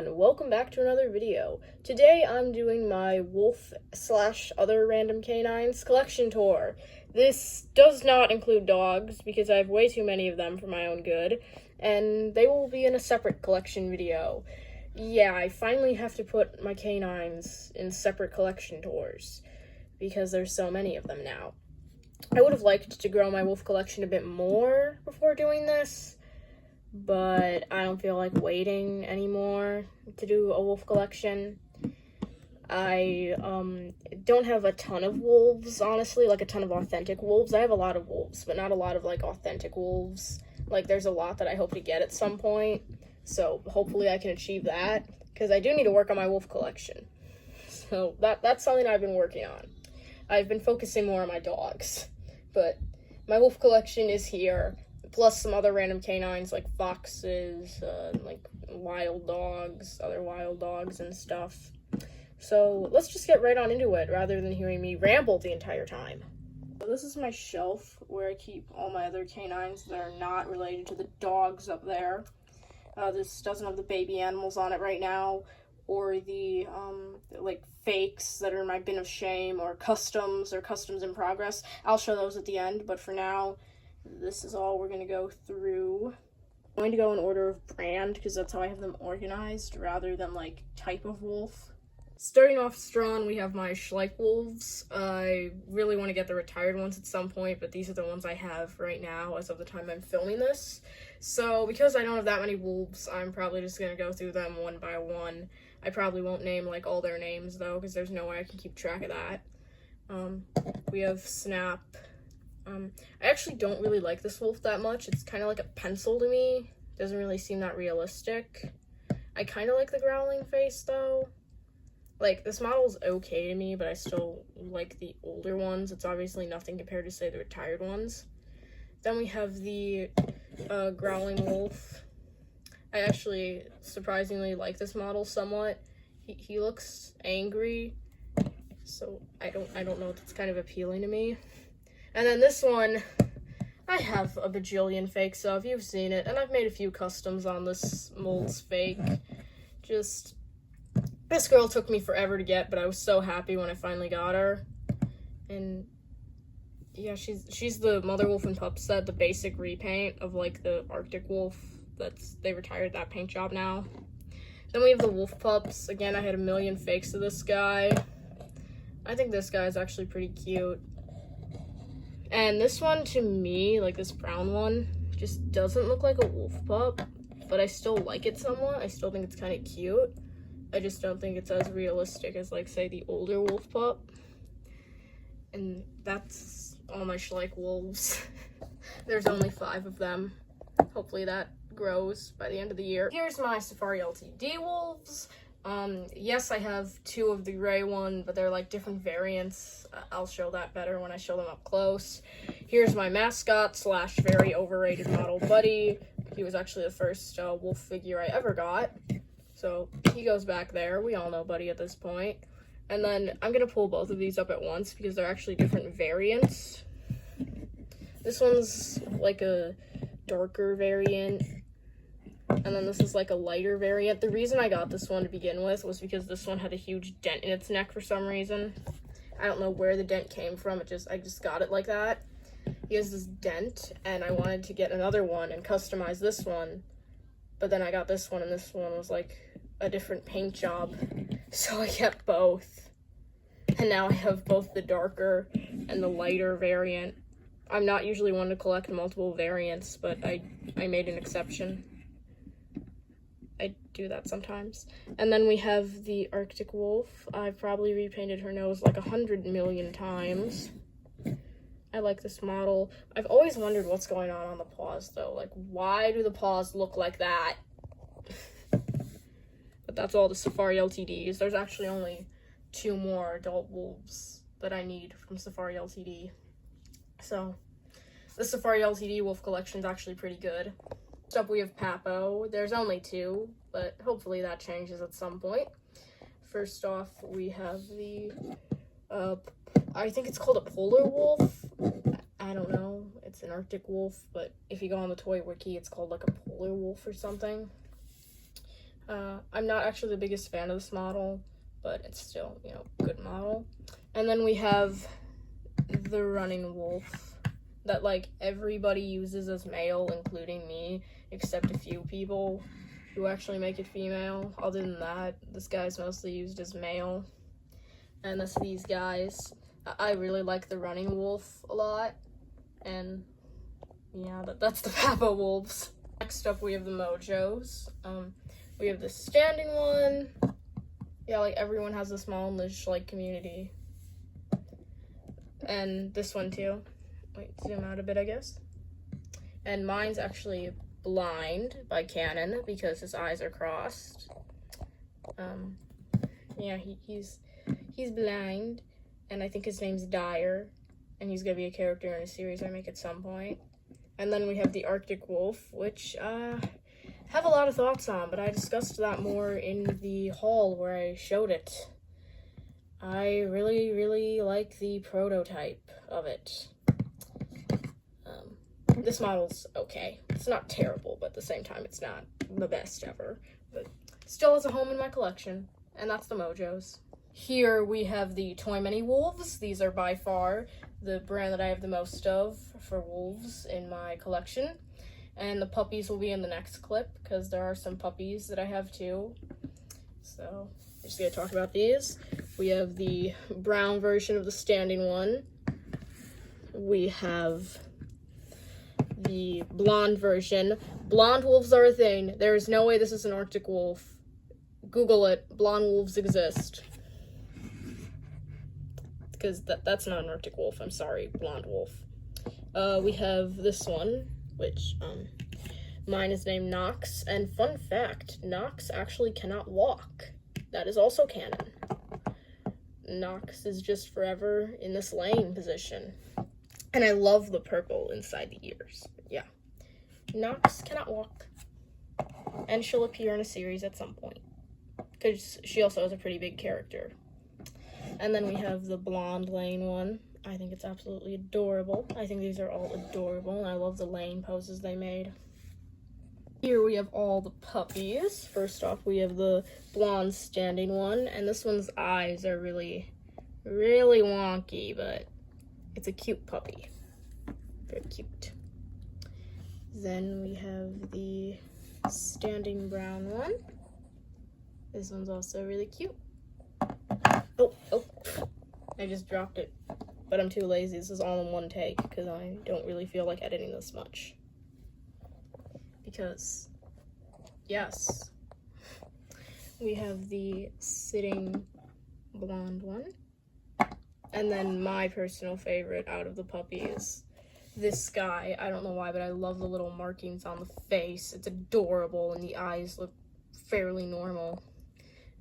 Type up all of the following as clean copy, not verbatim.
everyone, welcome back to another video. Today I'm doing my wolf / other random canines collection tour. This does not include dogs because I have way too many of them for my own good, and they will be in a separate collection video. Yeah, I finally have to put my canines in separate collection tours because there's so many of them now. I would have liked to grow my wolf collection a bit more before doing this, but I don't feel like waiting anymore to do a wolf collection. I don't have a ton of wolves, honestly, like a ton of authentic wolves. I have a lot of wolves, but not a lot of like authentic wolves. Like there's a lot that I hope to get at some point, so hopefully I can achieve that, because I do need to work on my wolf collection. So that's something I've been working on. I've been focusing more on my dogs, but my wolf collection is here, plus some other random canines like foxes, like wild dogs, other wild dogs and stuff. So let's just get right on into it rather than hearing me ramble the entire time. So this is my shelf where I keep all my other canines that are not related to the dogs up there. This doesn't have the baby animals on it right now, or the like fakes that are in my bin of shame, or customs in progress. I'll show those at the end, but for now, this is all we're going to go through. I'm going to go in order of brand because that's how I have them organized rather than like type of wolf. Starting off strong, we have my Schleich wolves. I really want to get the retired ones at some point, but these are the ones I have right now as of the time I'm filming this. So because I don't have that many wolves, I'm probably just going to go through them one by one. I probably won't name like all their names though, because there's no way I can keep track of that. We have Snap. I actually don't really like this wolf that much. It's kind of like a pencil to me. Doesn't really seem that realistic. I kind of like the growling face though. Like, this model's okay to me, but I still like the older ones. It's obviously nothing compared to, say, the retired ones. Then we have the growling wolf. I actually surprisingly like this model somewhat. He looks angry, so I don't know if it's kind of appealing to me. And then this one, I have a bajillion fakes of. You've seen it, and I've made a few customs on this mold's fake. This girl took me forever to get, but I was so happy when I finally got her. And yeah, she's the mother wolf and pup set, the basic repaint of like the Arctic wolf. They retired that paint job now. Then we have the wolf pups. Again, I had a million fakes of this guy. I think this guy is actually pretty cute. And this one, to me, like this brown one, just doesn't look like a wolf pup, but I still like it somewhat. I still think it's kind of cute. I just don't think it's as realistic as, like, say, the older wolf pup. And that's all my Schleich wolves. There's only 5 of them. Hopefully that grows by the end of the year. Here's my Safari LTD wolves. Yes, I have 2 of the gray one, but they're, like, different variants. I'll show that better when I show them up close. Here's my mascot / very overrated model, Buddy. He was actually the first wolf figure I ever got. So he goes back there. We all know Buddy at this point. And then I'm going to pull both of these up at once because they're actually different variants. This one's like a darker variant. And then this is like a lighter variant. The reason I got this one to begin with was because this one had a huge dent in its neck for some reason. I don't know where the dent came from. I just got it like that. He has this dent, and I wanted to get another one and customize this one. But then I got this one, and this one was like a different paint job. So I kept both. And now I have both the darker and the lighter variant. I'm not usually one to collect multiple variants, but I made an exception. I do that sometimes. And then we have the Arctic wolf. I've probably repainted her nose like 100 million times. I like this model. I've always wondered what's going on the paws, though. Like, why do the paws look like that? But that's all the Safari LTDs. There's actually only 2 more adult wolves that I need from Safari LTD. So, the Safari LTD wolf collection is actually pretty good. Next up, we have Papo. There's only 2, but hopefully that changes at some point. First off, we have the I think it's called a polar wolf. I don't know. It's an Arctic wolf, but if you go on the toy wiki, it's called like a polar wolf or something. I'm not actually the biggest fan of this model, but it's still, you know, good model. And then we have the running wolf that, like, everybody uses as male, including me, except a few people who actually make it female. Other than that, this guy's mostly used as male. And that's these guys. I really like the running wolf a lot. And yeah, that's the Papo wolves. Next up, we have the Mojos. We have the standing one. Yeah, like, everyone has this small in the Schleich community. And this one too. Wait, zoom out a bit, I guess. And mine's actually blind by canon because his eyes are crossed. Yeah, he's blind, and I think his name's Dyer, and he's gonna be a character in a series I make at some point. And then we have the Arctic Wolf, which have a lot of thoughts on, but I discussed that more in the haul where I showed it. I really, really like the prototype of it. This model's okay. It's not terrible, but at the same time, it's not the best ever. But still has a home in my collection, and that's the Mojos. Here we have the ToyMini wolves. These are by far the brand that I have the most of for wolves in my collection. And the puppies will be in the next clip, because there are some puppies that I have too. So, I'm just gonna talk about these. We have the brown version of the standing one. We have the blonde version. Blonde wolves are a thing. There is no way this is an Arctic wolf. Google it. Blonde wolves exist. Because that's not an Arctic wolf. I'm sorry, blonde wolf. We have this one, which, mine is named Nox. And fun fact, Nox actually cannot walk. That is also canon. Nox is just forever in this laying position. And I love the purple inside the ears. But yeah. Nox cannot walk. And she'll appear in a series at some point. Because she also has a pretty big character. And then we have the blonde laying one. I think it's absolutely adorable. I think these are all adorable. And I love the laying poses they made. Here we have all the puppies. First off, we have the blonde standing one. And this one's eyes are really, really wonky, but it's a cute puppy. Very cute. Then we have the standing brown one. This one's also really cute. Oh, I just dropped it. But I'm too lazy. This is all in one take because I don't really feel like editing this much. Because, yes. We have the sitting blonde one. And then my personal favorite out of the puppies, this guy. I don't know why, but I love the little markings on the face. It's adorable, and the eyes look fairly normal.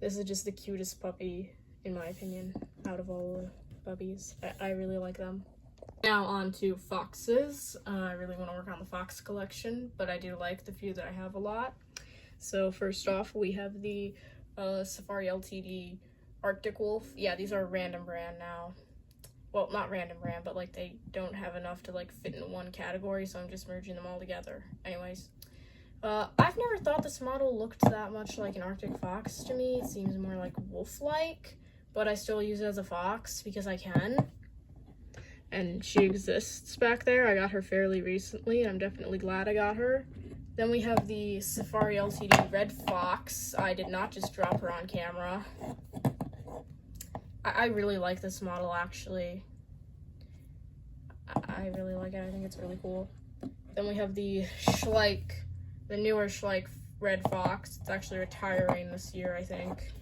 This is just the cutest puppy, in my opinion, out of all the puppies. I really like them. Now on to foxes. I really want to work on the fox collection, but I do like the few that I have a lot. So first off, we have the Safari LTD Arctic Wolf. Yeah, these are a random brand now. Well, not random brand, but like they don't have enough to like fit in one category, so I'm just merging them all together. Anyways, I've never thought this model looked that much like an Arctic fox to me. It seems more like wolf-like, but I still use it as a fox because I can. And she exists back there. I got her fairly recently, and I'm definitely glad I got her. Then we have the Safari LTD Red Fox. I did not just drop her on camera. I really like this model, actually. I really like it. I think it's really cool. Then we have the Schleich, the newer Schleich Red Fox. It's actually retiring this year, I think.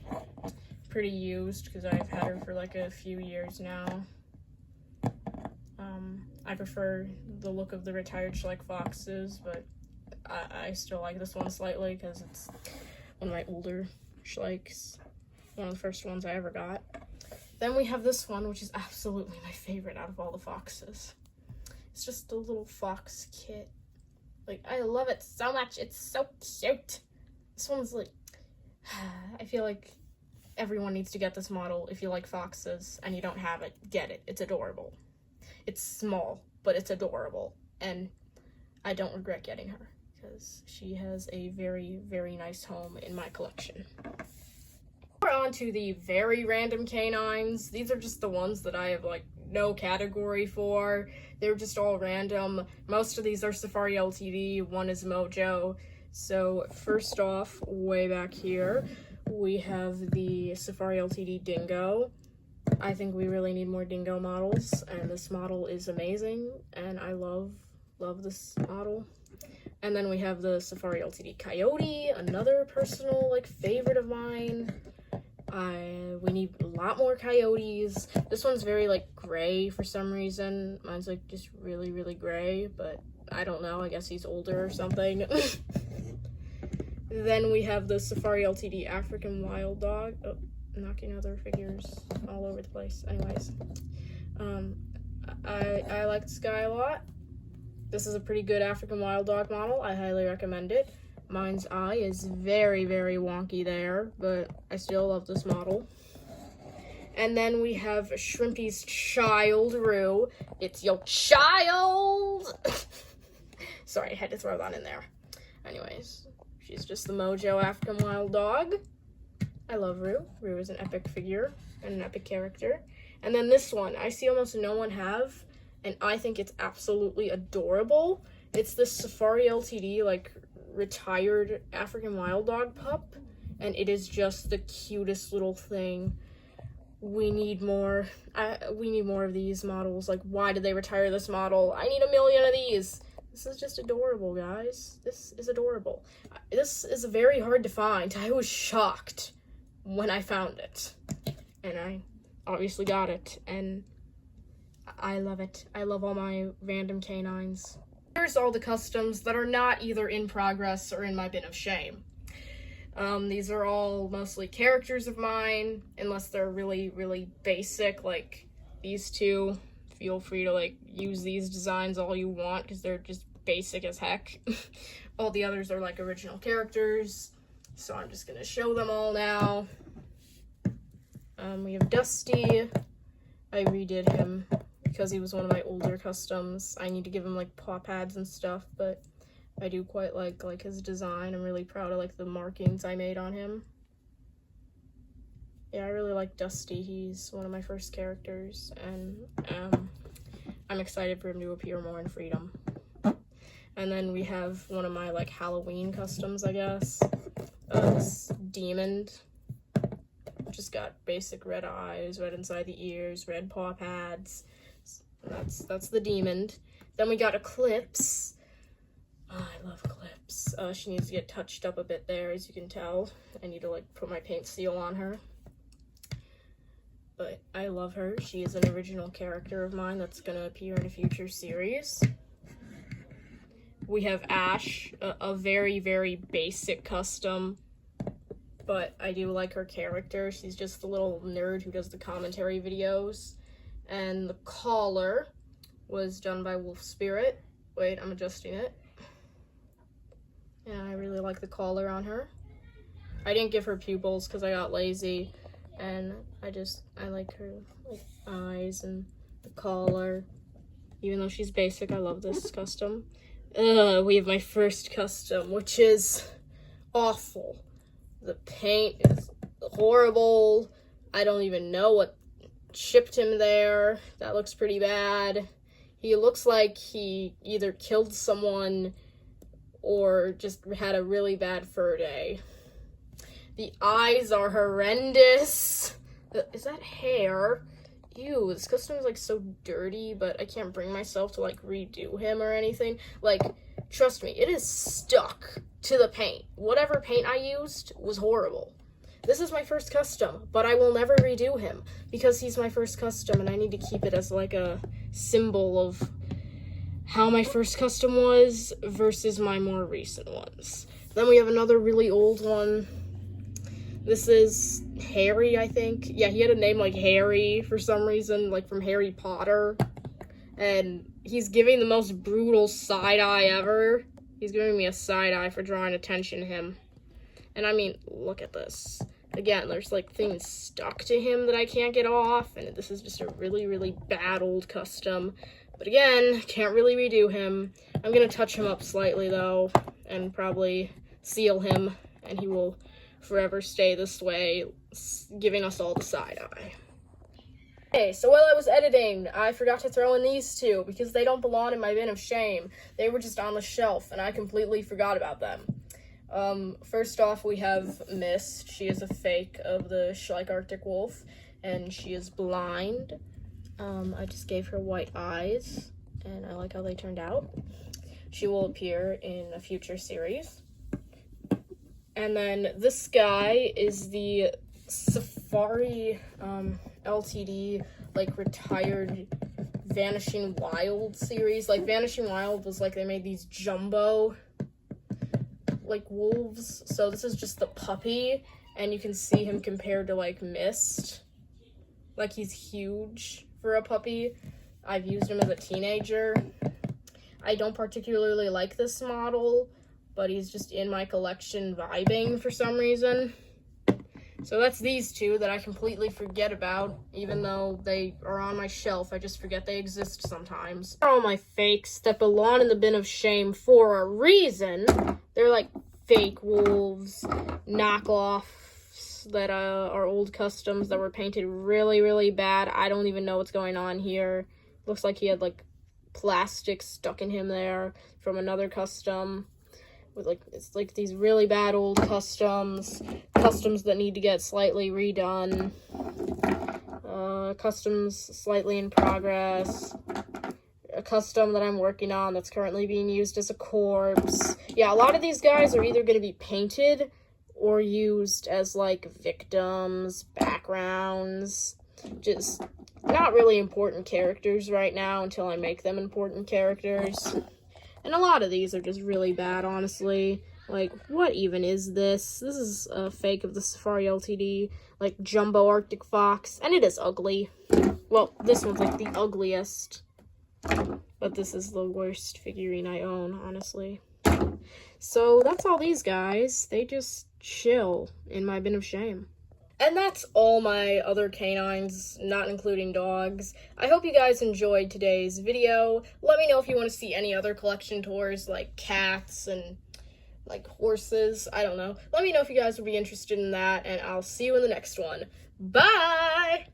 Pretty used, because I've had her for like a few years now. I prefer the look of the retired Schleich Foxes, but I still like this one slightly, because it's one of my older Schleichs. One of the first ones I ever got. Then we have this one, which is absolutely my favorite out of all the foxes. It's just a little fox kit. Like, I love it so much. It's so cute. This one's like, I feel like everyone needs to get this model. If you like foxes and you don't have it, get it. It's adorable. It's small, but it's adorable. And I don't regret getting her, as she has a very, very nice home in my collection. We're on to the very random canines. These are just the ones that I have like no category for. They're just all random. Most of these are Safari LTD, one is Mojo. So first off, way back here, we have the Safari LTD Dingo. I think we really need more dingo models, and this model is amazing, and I love this model. And then we have the Safari LTD Coyote, another personal like favorite of mine. We need a lot more coyotes. This one's very like gray for some reason. Mine's like just really, really gray, but I don't know, I guess he's older or something. Then we have the Safari LTD African Wild Dog. Oh, knocking other figures all over the place. Anyways, I like this guy a lot. This is a pretty good African Wild Dog model. I highly recommend it. Mine's eye is very, very wonky there, but I still love this model. And then we have Shrimpy's child, Rue. It's your child! Sorry, I had to throw that in there. Anyways, she's just the Mojo African Wild Dog. I love Rue. Rue is an epic figure and an epic character. And then this one, I see almost no one have, and I think it's absolutely adorable. It's this Safari LTD, like, retired African Wild Dog pup, and it is just the cutest little thing. We need more. We need more of these models. Like, why did they retire this model? I need a million of these. This is just adorable, guys. This is adorable. This is very hard to find. I was shocked when I found it, and I obviously got it, and I love it. I love all my random canines. Here's all the customs that are not either in progress or in my bin of shame. These are all mostly characters of mine, unless they're really, really basic, like these two. Feel free to like use these designs all you want, because they're just basic as heck. All the others are like original characters, so I'm just gonna show them all now. We have Dusty. I redid him because he was one of my older customs. I need to give him like paw pads and stuff, but I do quite like his design. I'm really proud of like the markings I made on him. Yeah, I really like Dusty. He's one of my first characters, and I'm excited for him to appear more in Freedom. And then we have one of my like Halloween customs, I guess. This Demon. Just got basic red eyes, red inside the ears, red paw pads. That's the Demon. Then we got Eclipse. Oh, I love Eclipse. She needs to get touched up a bit there, as you can tell. I need to like put my paint seal on her. But I love her. She is an original character of mine that's gonna appear in a future series. We have Ash, a very, very basic custom, but I do like her character. She's just the little nerd who does the commentary videos. And the collar was done by Wolf Spirit. Wait, I'm adjusting it. Yeah, I really like the collar on her. I didn't give her pupils because I got lazy, and I like her like eyes and the collar. Even though she's basic, I love this custom. We have my first custom, which is awful. The paint is horrible. I don't even know what shipped him there. That looks pretty bad. He looks like he either killed someone or just had a really bad fur day. The eyes are horrendous. Is that hair? Ew, this custom is like so dirty, but I can't bring myself to like redo him or anything. Like, trust me, it is stuck to the paint. Whatever paint I used was horrible. This is my first custom, but I will never redo him because he's my first custom, and I need to keep it as like a symbol of how my first custom was versus my more recent ones. Then we have another really old one. This is Harry, I think. Yeah, he had a name like Harry for some reason, like from Harry Potter. And he's giving the most brutal side-eye ever. He's giving me a side-eye for drawing attention to him. And I mean, look at this. Again, there's like things stuck to him that I can't get off. And this is just a really, really bad old custom. But again, can't really redo him. I'm gonna touch him up slightly though. and probably seal him, and he will forever stay this way, giving us all the side eye. Okay, so while I was editing, I forgot to throw in these two because they don't belong in my bin of shame. They were just on the shelf, and I completely forgot about them. First off, we have Mist. She is a fake of the Schleich Arctic Wolf, and she is blind. I just gave her white eyes, and I like how they turned out. She will appear in a future series. And then this guy is the Safari LTD, like, retired Vanishing Wild series. Like, Vanishing Wild was like they made these jumbo, like, wolves. So this is just the puppy, and you can see him compared to, like, Mist. Like, he's huge for a puppy. I've used him as a teenager. I don't particularly like this model, but he's just in my collection vibing for some reason. So that's these two that I completely forget about, even though they are on my shelf. I just forget they exist sometimes. They're all my fakes that belong in the bin of shame for a reason. They're like fake wolves, knockoffs that are old customs that were painted really, really bad. I don't even know what's going on here. Looks like he had like plastic stuck in him there from another custom. With like, it's like these really bad old customs that need to get slightly redone, customs slightly in progress, a custom that I'm working on that's currently being used as a corpse. Yeah, a lot of these guys are either going to be painted or used as like victims, backgrounds, just not really important characters right now until I make them important characters. And a lot of these are just really bad, honestly. Like, what even is this? This is a fake of the Safari LTD, like, jumbo Arctic fox, and it is ugly. Well, this one's, like, the ugliest. But this is the worst figurine I own, honestly. So, that's all these guys. They just chill in my bin of shame. And that's all my other canines, not including dogs. I hope you guys enjoyed today's video. Let me know if you want to see any other collection tours, like cats and, like, horses. I don't know. Let me know if you guys would be interested in that, and I'll see you in the next one. Bye!